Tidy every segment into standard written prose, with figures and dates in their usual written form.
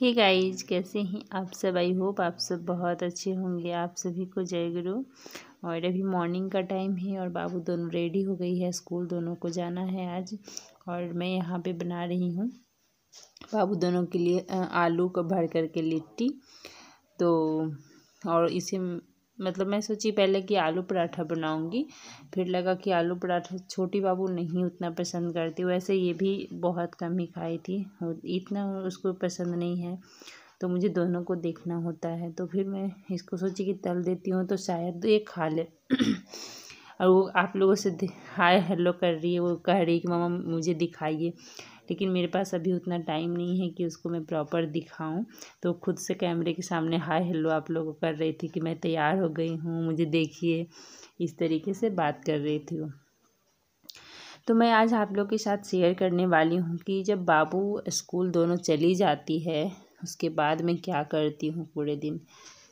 Hey guys, कैसे हैं आप सब। आई होप आप सब बहुत अच्छे होंगे। आप सभी को जय गुरु। और अभी मॉर्निंग का टाइम है और बाबू दोनों रेडी हो गई है, स्कूल दोनों को जाना है आज। और मैं यहाँ पे बना रही हूँ बाबू दोनों के लिए आलू को भर करके लिट्टी। तो और इसे मतलब मैं सोची पहले कि आलू पराठा बनाऊंगी, फिर लगा कि आलू पराठा छोटी बाबू नहीं उतना पसंद करती। वैसे ये भी बहुत कम ही खाई थी, इतना उसको पसंद नहीं है, तो मुझे दोनों को देखना होता है। तो फिर मैं इसको सोची कि तल देती हूँ तो शायद ये खा ले। और वो आप लोगों से हाय हेलो कर रही है, वो कह रही है कि मामा मुझे दिखाइए, लेकिन मेरे पास अभी उतना टाइम नहीं है कि उसको मैं प्रॉपर दिखाऊं। तो खुद से कैमरे के सामने हाय हेलो आप लोगों को कर रही थी कि मैं तैयार हो गई हूँ, मुझे देखिए, इस तरीके से बात कर रही थी वो। तो मैं आज आप लोग के साथ शेयर करने वाली हूँ कि जब बाबू स्कूल दोनों चली जाती है उसके बाद मैं क्या करती हूँ पूरे दिन।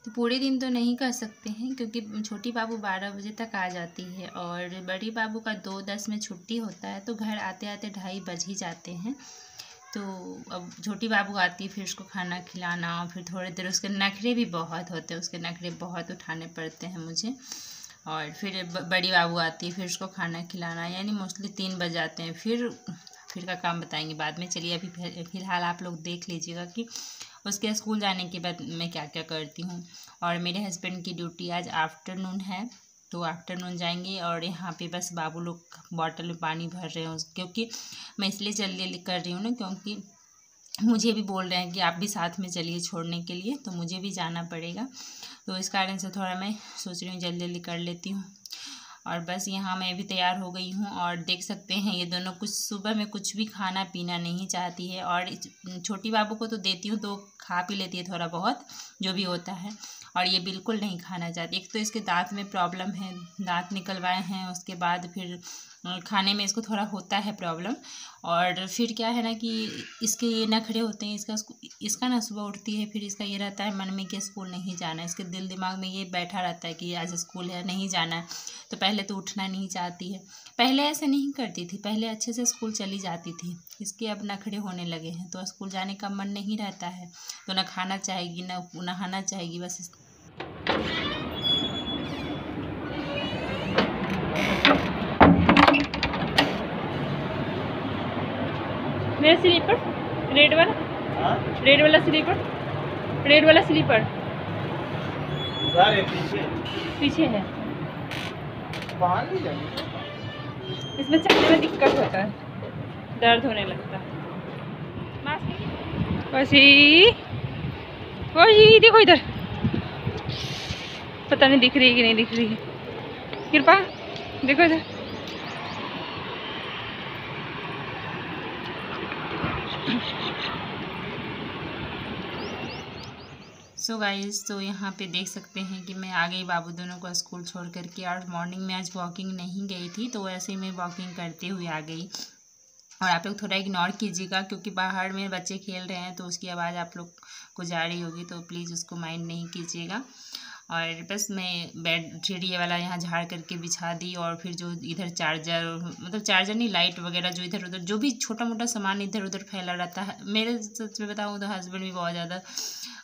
तो पूरे दिन तो नहीं कर सकते हैं क्योंकि छोटी बाबू 12 बजे तक आ जाती है और बड़ी बाबू का 2:10 में छुट्टी होता है, तो घर आते आते 2:30 बज ही जाते हैं। तो अब छोटी बाबू आती है, फिर उसको खाना खिलाना, फिर थोड़ी देर उसके नखरे भी बहुत होते हैं, उसके नखरे बहुत उठाने पड़ते हैं मुझे। और फिर बड़ी बाबू आती है, फिर उसको खाना खिलाना, यानी मोस्टली 3 बज जाते हैं। फिर का काम बताएंगे बाद में। चलिए अभी फ़िलहाल आप लोग देख लीजिएगा कि उसके स्कूल जाने के बाद मैं क्या क्या करती हूँ। और मेरे हस्बैंड की ड्यूटी आज आफ्टरनून है, तो आफ्टरनून जाएंगे। और यहाँ पे बस बाबू लोग बॉटल में पानी भर रहे हैं, क्योंकि मैं इसलिए जल्दी कर रही हूँ ना, क्योंकि मुझे भी बोल रहे हैं कि आप भी साथ में चलिए छोड़ने के लिए, तो मुझे भी जाना पड़ेगा। तो इस कारण से थोड़ा मैं सोच रही हूँ जल्दी कर लेती हूँ। और बस यहाँ मैं भी तैयार हो गई हूँ और देख सकते हैं ये दोनों कुछ सुबह में कुछ भी खाना पीना नहीं चाहती है। और छोटी बाबू को तो देती हूँ तो खा पी लेती है थोड़ा बहुत जो भी होता है, और ये बिल्कुल नहीं खाना चाहती। एक तो इसके दांत में प्रॉब्लम है, दांत निकलवाए हैं, उसके बाद फिर खाने में इसको थोड़ा होता है प्रॉब्लम। और फिर क्या है ना कि इसके ये नखरे होते हैं, इसका ना सुबह उठती है, फिर इसका ये रहता है मन में कि स्कूल नहीं जाना है। इसके दिल दिमाग में ये बैठा रहता है कि आज स्कूल है, नहीं जाना है। तो पहले तो उठना नहीं चाहती है, पहले ऐसे नहीं करती थी, पहले अच्छे से स्कूल चली जाती थी। इसके अब नखरे होने लगे हैं तो स्कूल जाने का मन नहीं रहता है, तो ना खाना चाहेगी ना नहाना चाहेगी। बस मेरा स्लीपर रेड वाला, रेड वाला स्लीपर, रेड वाला स्लीपर पीछे है। इसमें चलने में दिक्कत होता है, दर्द होने लगता है। देखो इधर, पता नहीं दिख रही है कि नहीं दिख रही है। कृपा देखो इधर। सो गाइस, तो यहाँ पे देख सकते हैं कि मैं आ गई बाबू दोनों को स्कूल छोड़ करके। और मॉर्निंग में आज वॉकिंग नहीं गई थी, तो वैसे ही मैं वॉकिंग करते हुए आ गई। और आप लोग थोड़ा इग्नोर कीजिएगा क्योंकि बाहर में बच्चे खेल रहे हैं, तो उसकी आवाज़ आप लोग को जा रही होगी, तो प्लीज़ उसको माइंड नहीं कीजिएगा। और बस मैं बेड ये वाला यहाँ झाड़ करके बिछा दी। और फिर जो इधर चार्जर, मतलब चार्जर नहीं, लाइट वगैरह जो इधर उधर जो भी छोटा मोटा सामान इधर उधर फैला रहता है। मेरे सच में बताऊँ तो हस्बैंड भी बहुत ज़्यादा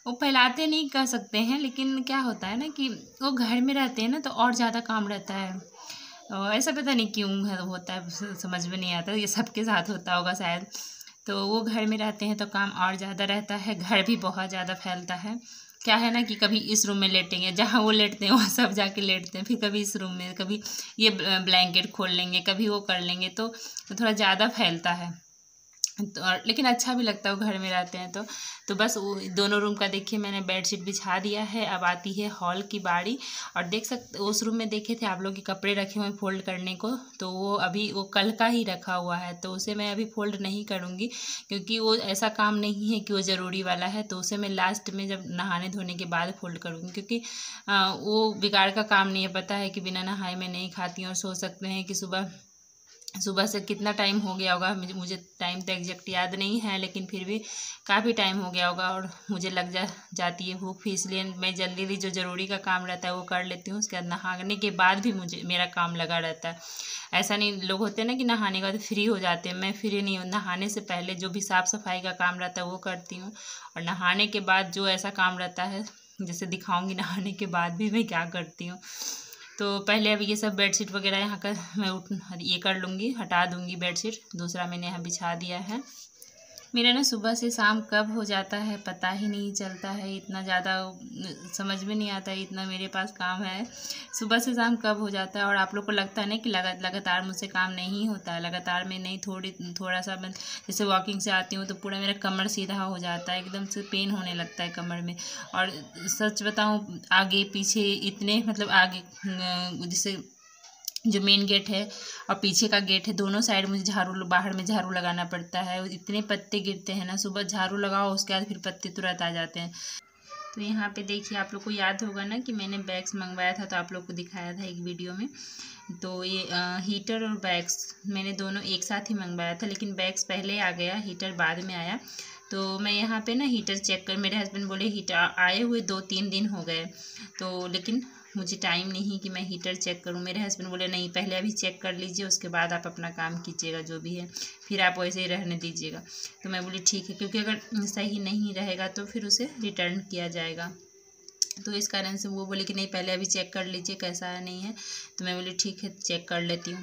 वो फैलाते नहीं कह सकते हैं, लेकिन क्या होता है ना कि वो घर में रहते हैं ना, तो और ज़्यादा काम रहता है। ऐसा पता नहीं क्यों होता है, समझ में नहीं आता, ये सबके साथ होता होगा शायद। तो वो घर में रहते हैं तो काम और ज़्यादा रहता है, घर भी बहुत ज़्यादा फैलता है। क्या है ना कि कभी इस रूम में लेटेंगे, जहाँ वो लेटते हैं वहाँ सब जाके लेटते हैं, फिर कभी इस रूम में, कभी ये ब्लैंकेट खोल लेंगे, कभी वो कर लेंगे, तो थोड़ा ज़्यादा फैलता है। तो लेकिन अच्छा भी लगता है वो घर में रहते हैं तो बस वो दोनों रूम का देखिए मैंने बेडशीट बिछा दिया है। अब आती है हॉल की बारी। और देख सकते उस रूम में देखे थे आप लोग के कपड़े रखे हुए फोल्ड करने को, तो वो अभी वो कल का ही रखा हुआ है, तो उसे मैं अभी फोल्ड नहीं करूँगी क्योंकि वो ऐसा काम नहीं है कि वो ज़रूरी वाला है। तो उसे मैं लास्ट में जब नहाने धोने के बाद फोल्ड करूँगी, क्योंकि वो बेकार का काम नहीं है। पता है कि बिना नहाए मैं नहीं खाती हूँ, और सोच सकते हैं कि सुबह सुबह से कितना टाइम हो गया होगा, मुझे टाइम तो एग्जैक्ट याद नहीं है, लेकिन फिर भी काफ़ी टाइम हो गया होगा और मुझे लग जाती है भूख। फिर इसलिए मैं जल्दी जो ज़रूरी का काम रहता है वो कर लेती हूँ। उसके बाद नहाने के बाद भी मुझे मेरा काम लगा रहता है। ऐसा नहीं, लोग होते हैं ना कि नहाने के बाद फ्री हो जाते हैं, मैं फ्री नहीं हूँ। नहाने से पहले जो भी साफ़ सफाई का काम रहता है वो करती हूँ, और नहाने के बाद जो ऐसा काम रहता है, जैसे दिखाऊंगी नहाने के बाद भी मैं क्या करती हूँ। तो पहले अब ये सब बेडशीट वगैरह यहाँ का मैं ये कर लूँगी, हटा दूँगी बेडशीट। दूसरा मैंने यहाँ बिछा दिया है। मेरा ना सुबह से शाम कब हो जाता है पता ही नहीं चलता है, इतना ज़्यादा समझ में नहीं आता है, इतना मेरे पास काम है। सुबह से शाम कब हो जाता है, और आप लोग को लगता है ना कि लगातार मुझसे काम नहीं होता है। लगातार में नहीं, थोड़ा सा मैं जैसे वॉकिंग से आती हूँ तो पूरा मेरा कमर सीधा हो जाता है, एकदम से पेन होने लगता है कमर में। और सच बताऊँ, आगे पीछे इतने मतलब आगे जैसे जो मेन गेट है और पीछे का गेट है, दोनों साइड मुझे बाहर में झाड़ू लगाना पड़ता है। इतने पत्ते गिरते हैं ना, सुबह झाड़ू लगाओ उसके बाद फिर पत्ते तुरंत आ जाते हैं। तो यहाँ पे देखिए, आप लोग को याद होगा ना कि मैंने बैग्स मंगवाया था, तो आप लोग को दिखाया था एक वीडियो में। तो ये हीटर और बैग्स मैंने दोनों एक साथ ही मंगवाया था, लेकिन बैग्स पहले आ गया, हीटर बाद में आया। तो मैं यहाँ पे ना हीटर चेक कर, मेरे हस्बैंड बोले हीटर आए हुए 2-3 दिन हो गए, तो लेकिन मुझे टाइम नहीं कि मैं हीटर चेक करूं। मेरे हस्बैंड बोले नहीं, पहले अभी चेक कर लीजिए, उसके बाद आप अपना काम कीजिएगा जो भी है, फिर आप वैसे ही रहने दीजिएगा। तो मैं बोली ठीक है, क्योंकि अगर सही नहीं रहेगा तो फिर उसे रिटर्न किया जाएगा। तो इस कारण से वो बोले कि नहीं, पहले अभी चेक कर लीजिए कैसा है नहीं है। तो मैं बोली ठीक है, चेक कर लेती हूँ।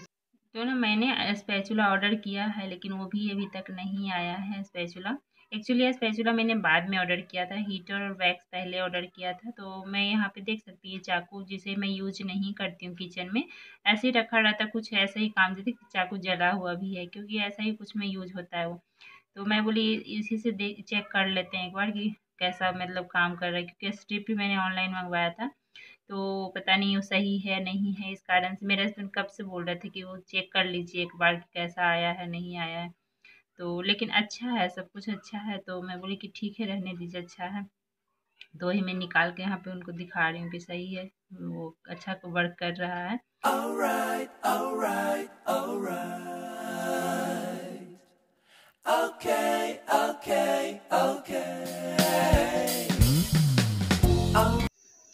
तो ना मैंने स्पैचुला ऑर्डर किया है, लेकिन वो भी अभी तक नहीं आया है स्पैचुला। एक्चुअली स्पैचुला मैंने बाद में ऑर्डर किया था, हीटर और वैक्स पहले ऑर्डर किया था। तो मैं यहाँ पे देख सकती है चाकू, जिसे मैं यूज नहीं करती हूँ किचन में, ऐसे ही रखा रहता, कुछ ऐसा ही काम देते, चाकू जला हुआ भी है, क्योंकि ऐसा ही कुछ में यूज होता है वो। तो मैं बोली इसी से चेक कर लेते हैं एक बार कि कैसा मतलब काम कर रहा है, क्योंकि स्ट्रिप भी मैंने ऑनलाइन मंगवाया था, तो पता नहीं वो सही है नहीं है। इस कारण से मेरे हस्बैंड कब से बोल रहे थे कि वो चेक कर लीजिए एक बार कि कैसा आया है नहीं आया है। तो लेकिन अच्छा है, सब कुछ अच्छा है, तो मैं बोली कि ठीक है, रहने दीजिए, अच्छा है। तो वही मैं निकाल के यहाँ पे उनको दिखा रही हूँ कि सही है, वो अच्छा वर्क कर रहा है। Alright, alright, alright. Okay, okay, okay.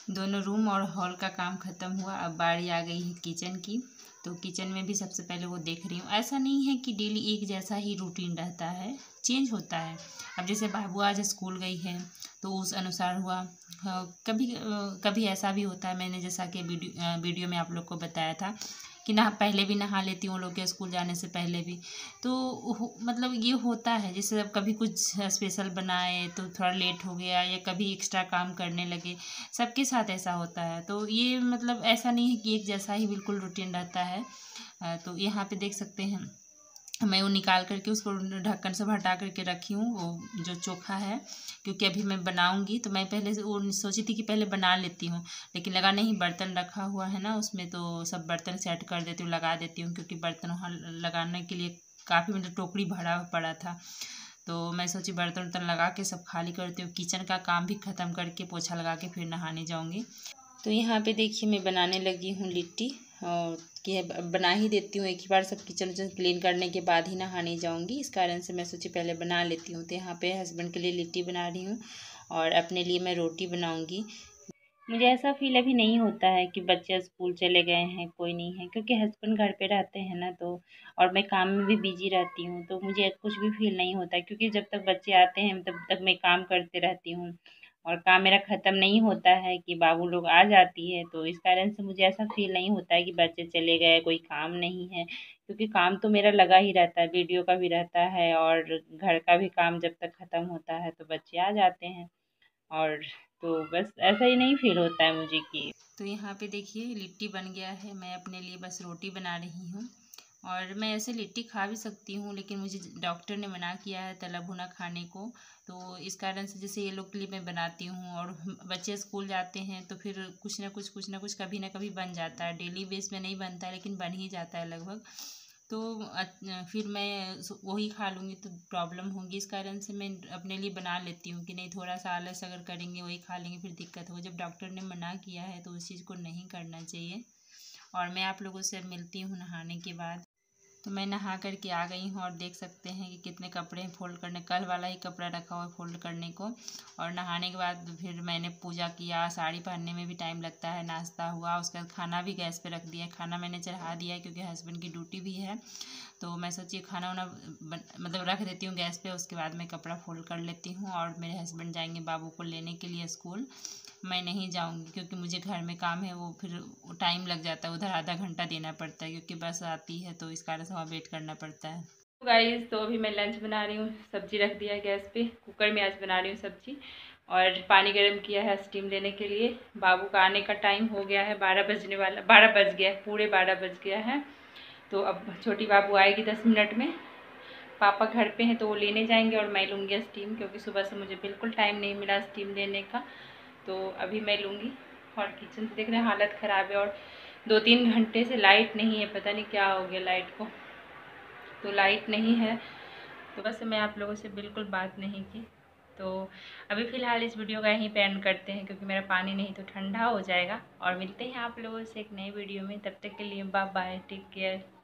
दोनों रूम और हॉल का काम ख़त्म हुआ, अब बारी आ गई है किचन की। तो किचन में भी सबसे पहले वो देख रही हूँ। ऐसा नहीं है कि डेली एक जैसा ही रूटीन रहता है, चेंज होता है। अब जैसे बाबू आज स्कूल गई है तो उस अनुसार हुआ। कभी कभी ऐसा भी होता है, मैंने जैसा कि वीडियो में आप लोग को बताया था कि पहले भी नहा लेती हूँ लोग के स्कूल जाने से पहले भी। तो मतलब ये होता है, जैसे अब कभी कुछ स्पेशल बनाए तो थोड़ा लेट हो गया, या कभी एक्स्ट्रा काम करने लगे, सबके साथ ऐसा होता है। तो ये मतलब ऐसा नहीं है कि एक जैसा ही बिल्कुल रूटीन रहता है। तो यहाँ पे देख सकते हैं, मैं वो निकाल करके उसको ढक्कन से हटा करके रखी हूँ, वो जो चोखा है, क्योंकि अभी मैं बनाऊंगी। तो मैं पहले से वो सोची थी कि पहले बना लेती हूँ, लेकिन लगा नहीं, बर्तन रखा हुआ है ना उसमें, तो सब बर्तन सेट कर देती हूँ, लगा देती हूँ, क्योंकि बर्तन वहाँ लगाने के लिए काफ़ी मतलब टोकरी भरा पड़ा था। तो मैं सोची बर्तन वर्तन लगा के सब खाली करती हूँ, किचन का काम भी ख़त्म करके पोछा लगा के फिर नहाने जाऊँगी। तो यहाँ पे देखिए, मैं बनाने लगी हूँ लिट्टी, और कि बना ही देती हूँ एक ही बार, सब किचन क्लीन करने के बाद ही नहाने जाऊँगी। इस कारण से मैं सोची पहले बना लेती हूँ। तो यहाँ पे हस्बैंड के लिए लिट्टी बना रही हूँ, और अपने लिए मैं रोटी बनाऊँगी। मुझे ऐसा फील अभी नहीं होता है कि बच्चे स्कूल चले गए हैं, कोई नहीं है, क्योंकि हस्बैंड घर पे रहते हैं ना, तो और मैं काम में भी बिजी रहती हूँ, तो मुझे कुछ भी फील नहीं होता है, क्योंकि जब तक बच्चे आते हैं तब तक मैं काम करते रहती हूँ, और काम मेरा ख़त्म नहीं होता है कि बाबू लोग आ जाती है। तो इस कारण से मुझे ऐसा फील नहीं होता है कि बच्चे चले गए, कोई काम नहीं है, क्योंकि काम तो मेरा लगा ही रहता है, वीडियो का भी रहता है और घर का भी काम जब तक ख़त्म होता है तो बच्चे आ जाते हैं। और तो बस ऐसा ही नहीं फील होता है मुझे कि। तो यहाँ पे देखिए लिट्टी बन गया है, मैं अपने लिए बस रोटी बना रही हूँ। और मैं ऐसे लिट्टी खा भी सकती हूँ, लेकिन मुझे डॉक्टर ने मना किया है तला भुना खाने को। तो इस कारण से जैसे ये लोग के लिए मैं बनाती हूँ, और बच्चे स्कूल जाते हैं तो फिर कुछ ना कुछ कभी ना कभी बन जाता है। डेली बेस में नहीं बनता है, लेकिन बन ही जाता है लगभग। तो फिर मैं वही खा लूँगी तो प्रॉब्लम होगी। इस कारण से मैं अपने लिए बना लेती हूँ कि नहीं, थोड़ा सा आलस अगर करेंगे वही खा लेंगे फिर दिक्कत होगी। जब डॉक्टर ने मना किया है तो उस चीज़ को नहीं करना चाहिए। और मैं आप लोगों से मिलती हूँ नहाने के बाद। तो मैं नहा करके आ गई हूँ और देख सकते हैं कि कितने कपड़े हैं फोल्ड करने। कल वाला ही कपड़ा रखा हुआ है फोल्ड करने को। और नहाने के बाद फिर मैंने पूजा किया। साड़ी पहनने में भी टाइम लगता है। नाश्ता हुआ, उसके बाद खाना भी गैस पे रख दिया। खाना मैंने चढ़ा दिया है क्योंकि हस्बैंड की ड्यूटी भी है, तो मैं सोची खाना वाना मतलब रख देती हूँ गैस पे। उसके बाद मैं कपड़ा फोल्ड कर लेती हूँ। और मेरे हस्बैंड जाएंगे बाबू को लेने के लिए स्कूल। मैं नहीं जाऊंगी क्योंकि मुझे घर में काम है, वो फिर टाइम लग जाता है, उधर आधा घंटा देना पड़ता है क्योंकि बस आती है, तो इस कारण से वहाँ वेट करना पड़ता है। तो गाइस, तो अभी मैं लंच बना रही हूँ। सब्जी रख दिया है गैस पे, कुकर में आज बना रही हूँ सब्जी। और पानी गर्म किया है स्टीम लेने के लिए। बाबू का आने का टाइम हो गया है, 12 बजने वाला, 12 बज गया है, पूरे 12 बज गया है। तो अब छोटी बाबू आएगी 10 मिनट में। पापा घर पे हैं तो वो लेने जाएंगे और मैं लूँगी स्टीम, क्योंकि सुबह से मुझे बिल्कुल टाइम नहीं मिला स्टीम लेने का। तो अभी मैं लूँगी। और किचन से देख रहे हैं हालत ख़राब है, और 2-3 घंटे से लाइट नहीं है, पता नहीं क्या हो गया लाइट को। तो लाइट नहीं है, तो बस मैं आप लोगों से बिल्कुल बात नहीं की। तो अभी फ़िलहाल इस वीडियो का यहीं पे एंड करते हैं, क्योंकि मेरा पानी नहीं तो ठंडा हो जाएगा। और मिलते हैं आप लोगों से एक नई वीडियो में। तब तक के लिए बाय बाय, टेक केयर।